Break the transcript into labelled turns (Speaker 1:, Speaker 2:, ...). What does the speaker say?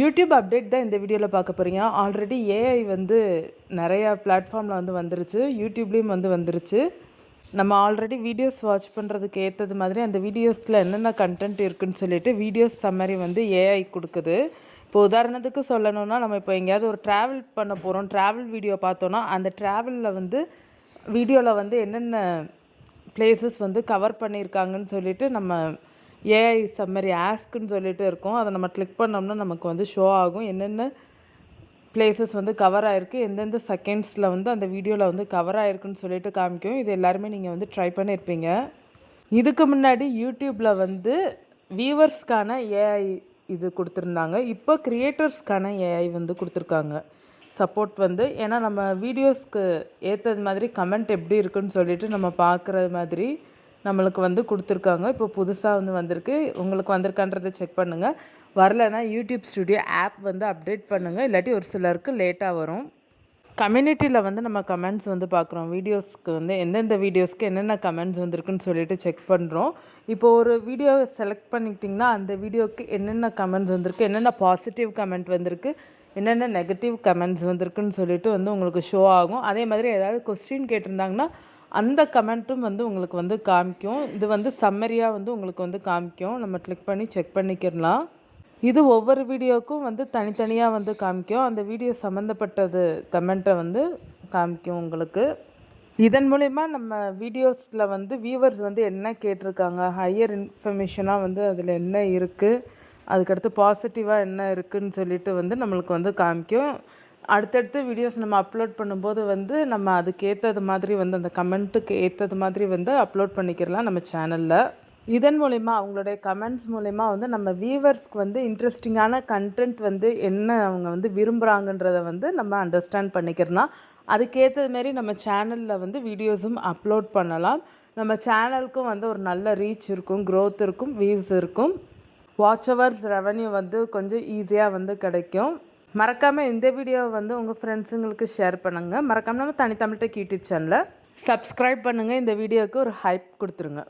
Speaker 1: YouTube update தான் இந்த வீடியோவில் பார்க்க போகிறீங்க. ஆல்ரெடி ஏஐ வந்து நிறையா பிளாட்ஃபார்மில் வந்து வந்துருச்சு, யூடியூப்லேயும் வந்து வந்துருச்சு. நம்ம ஆல்ரெடி வீடியோஸ் வாட்ச் பண்ணுறதுக்கு ஏற்றது மாதிரி அந்த வீடியோஸில் என்னென்ன கண்டென்ட் இருக்குதுன்னு சொல்லிட்டு வீடியோஸ் சம்மரி வந்து ஏஐ கொடுக்குது. இப்போ உதாரணத்துக்கு சொல்லணுன்னா, நம்ம இப்போ எங்கேயாவது ஒரு ட்ராவல் பண்ண போகிறோம், ட்ராவல் வீடியோ பார்த்தோன்னா அந்த ட்ராவலில் வந்து வீடியோவில் வந்து என்னென்ன பிளேசஸ் வந்து கவர் பண்ணியிருக்காங்கன்னு சொல்லிட்டு நம்ம ஏஐ சம்மரி ஆஸ்க்குன்னு சொல்லிட்டு இருக்கும். அதை நம்ம கிளிக் பண்ணோம்னா நமக்கு வந்து ஷோ ஆகும் என்னென்ன பிளேசஸ் வந்து கவர் ஆகிருக்கு, எந்தெந்த செகண்ட்ஸில் வந்து அந்த வீடியோவில் வந்து கவர் ஆகிருக்குன்னு சொல்லிட்டு காமிக்கும். இது எல்லாருமே நீங்கள் வந்து ட்ரை பண்ணியிருப்பீங்க. இதுக்கு முன்னாடி யூடியூப்பில் வந்து வியூவர்ஸ்க்கான ஏஐ இது கொடுத்துருந்தாங்க. இப்போ க்ரியேட்டர்ஸ்க்கான ஏஐ வந்து கொடுத்துருக்காங்க சப்போர்ட் வந்து. ஏன்னா நம்ம வீடியோஸ்க்கு ஏற்றது மாதிரி கமெண்ட் எப்படி இருக்குன்னு சொல்லிட்டு நம்ம பார்க்குற மாதிரி நம்மளுக்கு வந்து கொடுத்துருக்காங்க. இப்போ புதுசாக வந்து வந்திருக்கு. உங்களுக்கு வந்திருக்கான்றதை செக் பண்ணுங்கள். வரலைன்னா யூடியூப் ஸ்டுடியோ ஆப் வந்து அப்டேட் பண்ணுங்கள், இல்லாட்டி ஒரு சிலருக்கு லேட்டாக வரும். கம்யூனிட்டியில் வந்து நம்ம கமெண்ட்ஸ் வந்து பார்க்குறோம். வீடியோஸ்க்கு வந்து எந்தெந்த வீடியோஸ்க்கு என்னென்ன கமெண்ட்ஸ் வந்திருக்குன்னு சொல்லிட்டு செக் பண்ணுறோம். இப்போது ஒரு வீடியோவை செலக்ட் பண்ணிக்கிட்டிங்கன்னா அந்த வீடியோவுக்கு என்னென்ன கமெண்ட்ஸ் வந்திருக்கு, என்னென்ன பாசிட்டிவ் கமெண்ட் வந்திருக்கு, என்னென்ன நெகட்டிவ் கமெண்ட்ஸ் வந்திருக்குன்னு சொல்லிட்டு வந்து உங்களுக்கு ஷோ ஆகும். அதே மாதிரி ஏதாவது கொஸ்டின் கேட்டிருந்தாங்கன்னா அந்த கமெண்ட்டும் வந்து உங்களுக்கு வந்து காமிக்கும். இது வந்து சம்மரியாக வந்து உங்களுக்கு வந்து காமிக்கும். நம்ம கிளிக் பண்ணி செக் பண்ணிக்கிடலாம். இது ஒவ்வொரு வீடியோவுக்கும் வந்து தனித்தனியாக வந்து காமிக்கும். அந்த வீடியோ சம்மந்தப்பட்டது கமெண்ட்டை வந்து காமிக்கும் உங்களுக்கு. இதன் மூலிமா நம்ம வீடியோஸில் வந்து வியூவர்ஸ் வந்து என்ன கேட்டிருக்காங்க, ஹையர் இன்ஃபர்மேஷனாக வந்து அதில் என்ன இருக்குது, அதுக்கடுத்து பாசிட்டிவாக என்ன இருக்குதுன்னு சொல்லிட்டு வந்து நம்மளுக்கு வந்து காமிக்கும். அடுத்தடுத்து வீடியோஸ் நம்ம அப்லோட் பண்ணும்போது வந்து நம்ம அதுக்கு ஏற்றது மாதிரி வந்து அந்த கமெண்ட்டுக்கு ஏற்றது மாதிரி வந்து அப்லோட் பண்ணிக்கிறலாம் நம்ம சேனலில். இதன் மூலிமா அவங்களுடைய கமெண்ட்ஸ் மூலிமா வந்து நம்ம வியூவர்ஸ்க்கு வந்து இன்ட்ரெஸ்டிங்கான கண்டென்ட் வந்து என்ன அவங்க வந்து விரும்புகிறாங்கன்றதை வந்து நம்ம அண்டர்ஸ்டாண்ட் பண்ணிக்கிறலாம். அதுக்கேற்றது மாரி நம்ம சேனலில் வந்து வீடியோஸும் அப்லோட் பண்ணலாம். நம்ம சேனலுக்கும் வந்து ஒரு நல்ல ரீச் இருக்கும், க்ரோத் இருக்கும், வியூஸ் இருக்கும், வாட்ச் ஹவர்ஸ் ரெவன்யூ வந்து கொஞ்சம் ஈஸியாக வந்து கிடைக்கும். மறக்காமல் இந்த வீடியோவை வந்து உங்கள் ஃப்ரெண்ட்ஸுங்களுக்கு ஷேர் பண்ணுங்கள். மறக்காமல் நம்ம தனித்தமிழ் டெக் யூடியூப் சேனலை சப்ஸ்கிரைப் பண்ணுங்கள். இந்த வீடியோவுக்கு ஒரு ஹைப் கொடுத்துருங்க.